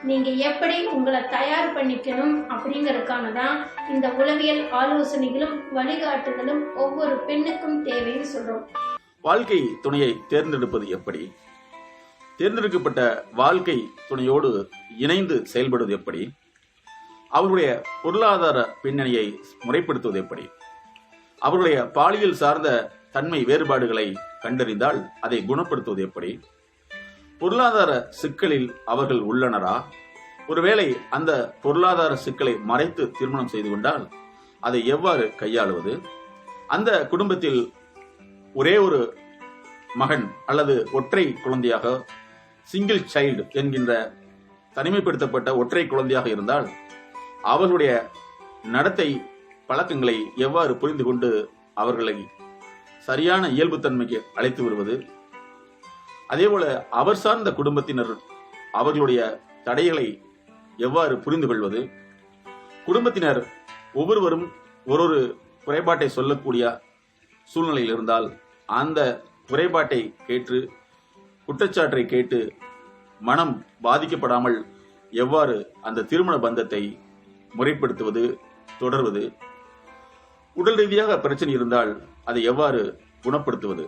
நீங்க எப்படி உங்களை தயார் பண்ணிக்கணும் அப்படிங்கறதுக்கான தான் இந்த உளவியல் ஆலோசனைகளும் வழிகாட்டுதலும் ஒவ்வொரு பெண்ணுக்கும் தேவைன்னு சொல்றோம். வாழ்க்கை துணையை தேர்ந்தெடுப்பது எப்படி, தேர்ந்தெடுக்கப்பட்ட வாழ்க்கை துணையோடு இணைந்து செயல்படுவது எப்படி, அவருடைய பொருளாதார பின்னணியை முறைப்படுத்துவது எப்படி, அவருடைய பாலியல் சார்ந்த தன்மை வேறுபாடுகளை கண்டறிந்தால் அதை குணப்படுத்துவது எப்படி, பொருளாதார சிக்கலில் அவர்கள் உள்ளனரா, ஒருவேளை அந்த பொருளாதார சிக்கலை மறைத்து திருமணம் செய்து கொண்டால் அதை எவ்வாறு கையாளுவது, அந்த குடும்பத்தில் ஒரே ஒரு மகன் அல்லது ஒற்றை குழந்தையாக சிங்கிள் சைல்டு என்கின்ற தனிமைப்படுத்தப்பட்ட ஒற்றை குழந்தையாக இருந்தால் அவர்களுடைய நடத்தை பழக்கங்களை எவ்வாறு புரிந்து கொண்டு அவர்களை சரியான இயல்புத்தன்மைக்கு அழைத்து வருவது, அதேபோல அவர் சார்ந்த குடும்பத்தினர் அவர்களுடைய தடைகளை எவ்வாறு புரிந்து கொள்வது, குடும்பத்தினர் ஒவ்வொருவரும் ஒரு குறைபாட்டை சொல்லக்கூடிய சூழ்நிலையில் இருந்தால் அந்த குறைபாட்டை கேட்டு குற்றச்சாட்டை கேட்டு மனம் பாதிக்கப்படாமல் எவ்வாறு அந்த திருமண பந்தத்தை முறைப்படுத்துவது, தொடர்வது, உடல் ரீதியாக பிரச்சனை இருந்தால் அதை எவ்வாறு குணப்படுத்துவது,